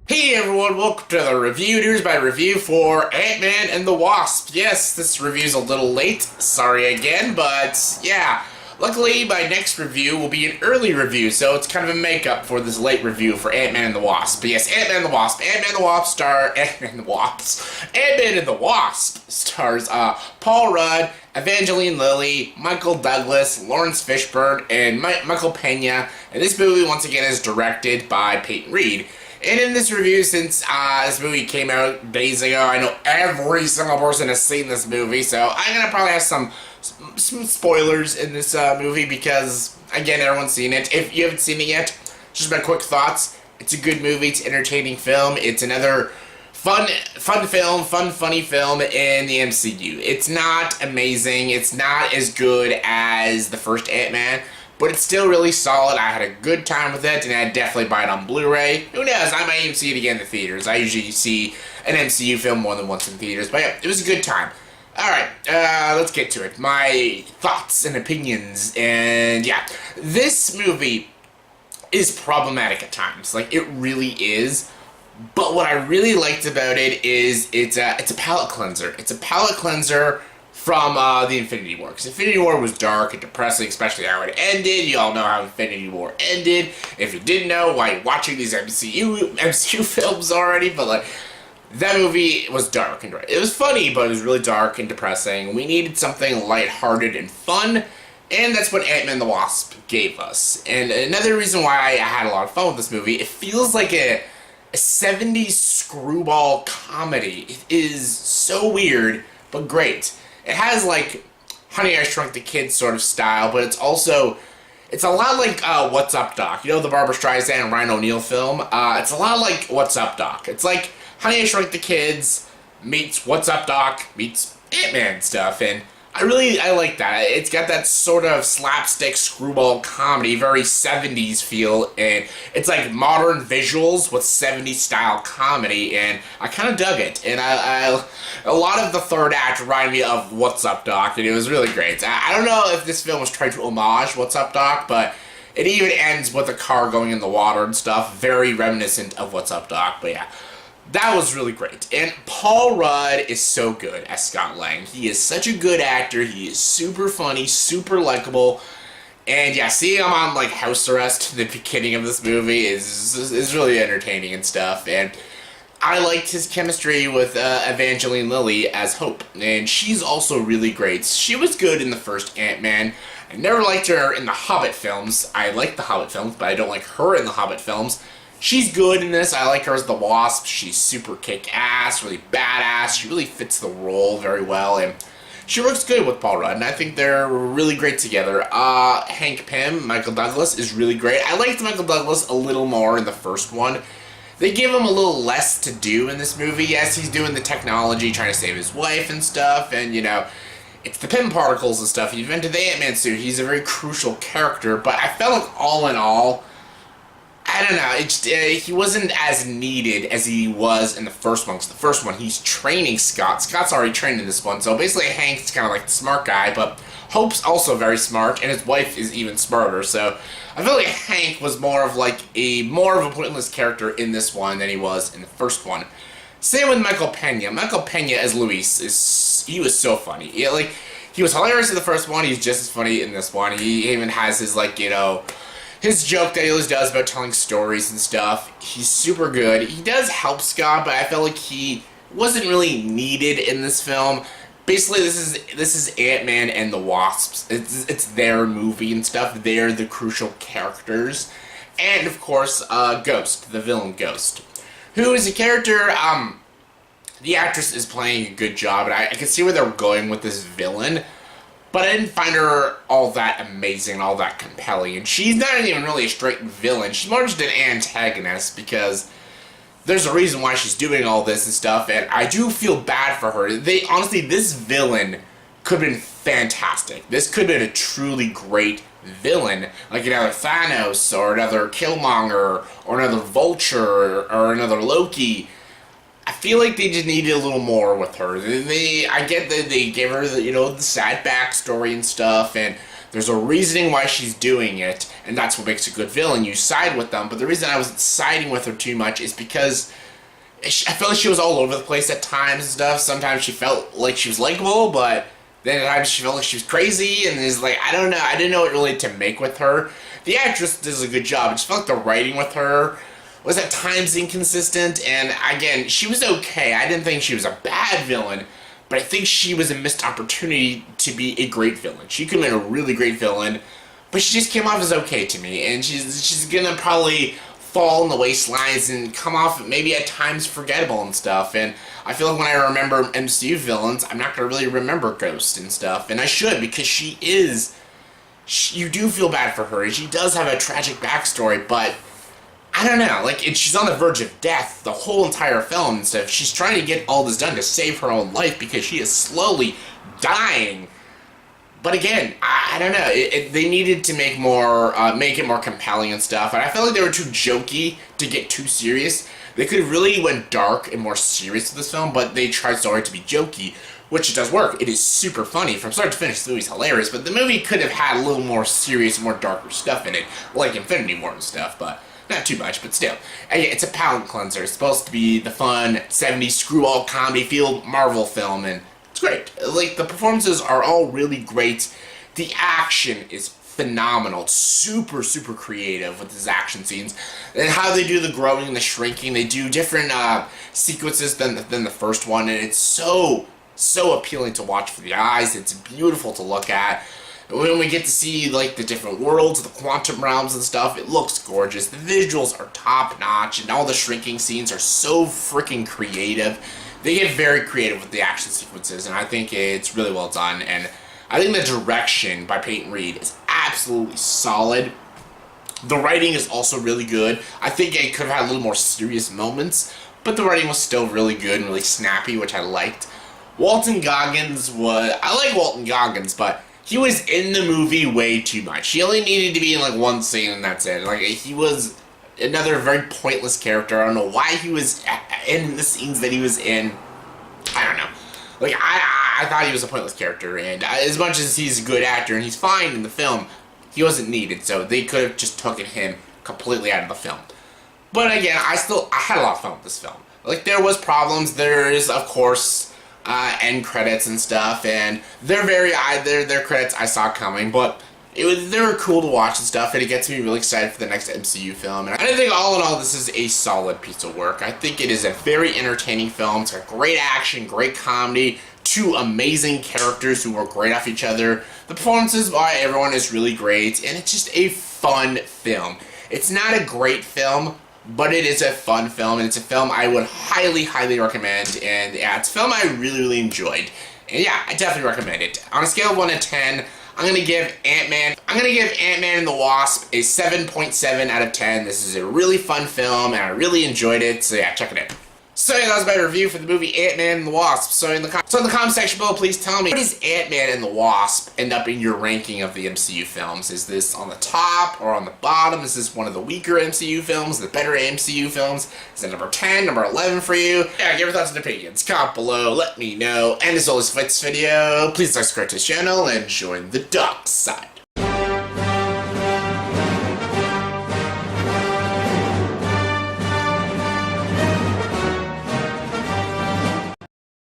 Hey everyone, welcome to the review. Here's my review for Ant-Man and the Wasp. Yes, this review's a little late. Sorry again, but yeah. Luckily, my next review will be an early review, so it's kind of a makeup for this late review for Ant-Man and the Wasp. But yes, Ant-Man and the Wasp. Ant-Man and the Wasp Ant-Man and the Wasp stars Paul Rudd, Evangeline Lilly, Michael Douglas, Laurence Fishburne, and Michael Pena. And this movie, once again, is directed by Peyton Reed. And in this review, since this movie came out days ago, I know every single person has seen this movie, so I'm gonna probably have some spoilers in this movie because, again, everyone's seen it. If you haven't seen it yet, just my quick thoughts. It's a good movie. It's an entertaining film. It's another funny film in the MCU. It's not amazing. It's not as good as the first Ant-Man, but it's still really solid. I had a good time with it, and I'd definitely buy it on Blu-ray. Who knows? I might even see it again in the theaters. I usually see an MCU film more than once in theaters, but yeah, it was a good time. Alright, let's get to it. My thoughts and opinions, and yeah. This movie is problematic at times. Like, it really is. But what I really liked about it is it's a palate cleanser. It's a palate cleanser from the Infinity War. Because Infinity War was dark and depressing, especially how it ended. You all know how Infinity War ended. If you didn't know, why you're watching these MCU films already, but like, that movie was dark and it was funny, but it was really dark and depressing. We needed something lighthearted and fun, and that's what Ant-Man and the Wasp gave us. And another reason why I had a lot of fun with this movie, it feels like a 70s screwball comedy. It is so weird, but great. It has, like, Honey, I Shrunk the Kids sort of style, but it's a lot like What's Up, Doc? You know, the Barbra Streisand and Ryan O'Neal film? It's a lot like What's Up, Doc? It's like Honey, I Shrunk the Kids meets What's Up, Doc meets Ant-Man stuff, and I like that. It's got that sort of slapstick screwball comedy, very 70s feel, and it's like modern visuals with 70s style comedy, and I kind of dug it. And a lot of the third act reminded me of What's Up, Doc, and it was really great. I don't know if this film was trying to homage What's Up, Doc, but it even ends with a car going in the water and stuff, very reminiscent of What's Up, Doc, but yeah. That was really great. And Paul Rudd is so good as Scott Lang. He is such a good actor. He is super funny, super likable. And yeah, seeing him on like house arrest at the beginning of this movie is really entertaining and stuff. And I liked his chemistry with Evangeline Lilly as Hope. And she's also really great. She was good in the first Ant-Man. I never liked her in the Hobbit films. I like the Hobbit films, but I don't like her in the Hobbit films. She's good in this. I like her as the Wasp. She's super kick-ass, really badass. She really fits the role very well, and she works good with Paul Rudd, and I think they're really great together. Hank Pym, Michael Douglas, is really great. I liked Michael Douglas a little more in the first one. They give him a little less to do in this movie. Yes, he's doing the technology, trying to save his wife and stuff, and, you know, it's the Pym particles and stuff. He invented the Ant-Man suit. He's a very crucial character, but I felt like all in all, I don't know, he wasn't as needed as he was in the first one, because the first one, he's training Scott. Scott's already trained in this one, so basically Hank's kind of like the smart guy, but Hope's also very smart, and his wife is even smarter, so I feel like Hank was more of a pointless character in this one than he was in the first one. Same with Michael Pena. Michael Pena as Luis, he was so funny. He was hilarious in the first one, he's just as funny in this one. He even has his, like, you know, his joke that he always does about telling stories and stuff. He's super good. He does help Scott, but I felt like he wasn't really needed in this film. Basically, this is Ant-Man and the Wasps. It's their movie and stuff. They're the crucial characters. And, of course, Ghost, the villain Ghost, who is a character, the actress is playing a good job, and I can see where they're going with this villain. But I didn't find her all that amazing and all that compelling. And she's not even really a straight villain. She's more just an antagonist because there's a reason why she's doing all this and stuff. And I do feel bad for her. Honestly, this villain could have been fantastic. This could have been a truly great villain. Like another Thanos or another Killmonger or another Vulture or another Loki. I feel like they just needed a little more with her. I get that they gave her the sad backstory and stuff, and There's a reasoning why she's doing it, and that's what makes a good villain. You side with them, but the reason I wasn't siding with her too much is because I felt like she was all over the place at times and stuff. Sometimes she felt like she was likable, but then at times she felt like she was crazy, and it's like, I don't know, I didn't know what really to make with her. The actress does a good job. I just felt like the writing with her was at times inconsistent, and again, she was okay. I didn't think she was a bad villain, but I think she was a missed opportunity to be a great villain. She could have been a really great villain, but she just came off as okay to me, and she's gonna probably fall in the wastelands and come off maybe at times forgettable and stuff. And I feel like when I remember MCU villains, I'm not gonna really remember Ghost and stuff, and I should, because you do feel bad for her, and she does have a tragic backstory, but I don't know, like, she's on the verge of death the whole entire film and stuff. She's trying to get all this done to save her own life because she is slowly dying. But again, I don't know, they needed to make it more compelling and stuff, and I felt like they were too jokey to get too serious. They could have really went dark and more serious with this film, but they tried so hard to be jokey, which it does work. It is super funny. From start to finish, the movie's hilarious, but the movie could have had a little more serious, more darker stuff in it, like Infinity War and stuff, but not too much, but still. Again, it's a palate cleanser. It's supposed to be the fun 70s screwball comedy feel Marvel film, and it's great. Like, the performances are all really great. The action is phenomenal. It's super, super creative with these action scenes. And how they do the growing and the shrinking. They do different sequences than the first one, and it's so appealing to watch for the eyes. It's beautiful to look at. When we get to see, like, the different worlds, the quantum realms and stuff, it looks gorgeous. The visuals are top-notch, and all the shrinking scenes are so freaking creative. They get very creative with the action sequences, and I think it's really well done. And I think the direction by Peyton Reed is absolutely solid. The writing is also really good. I think it could have had a little more serious moments, but the writing was still really good and really snappy, which I liked. Walton Goggins I like Walton Goggins, but he was in the movie way too much. He only needed to be in, like, one scene, and that's it. Like, he was another very pointless character. I don't know why he was in the scenes that he was in. I don't know. Like, I thought he was a pointless character, and as much as he's a good actor, and he's fine in the film, he wasn't needed, so they could have just taken him completely out of the film. But again, I had a lot of fun with this film. Like, there was problems. There is, of course, end credits and stuff, and their credits I saw coming, but they were cool to watch and stuff, and it gets me really excited for the next MCU film. And I think all in all, this is a solid piece of work. I think it is a very entertaining film. It's got great action, great comedy, two amazing characters who work great off each other. The performances by everyone is really great, and it's just a fun film. It's not a great film, but it is a fun film, and it's a film I would highly, highly recommend, and yeah, it's a film I really, really enjoyed. And yeah, I definitely recommend it. On a scale of 1 to 10, I'm going to give Ant-Man and the Wasp a 7.7 out of 10. This is a really fun film, and I really enjoyed it, so yeah, check it out. So yeah, that was my review for the movie Ant-Man and the Wasp. So in the comment section below, please tell me, where does Ant-Man and the Wasp end up in your ranking of the MCU films? Is this on the top or on the bottom? Is this one of the weaker MCU films, the better MCU films? Is it number 10, number 11 for you? Yeah, give your thoughts and opinions. Comment below, let me know. And as always, for this video, please subscribe to this channel and join the dark side.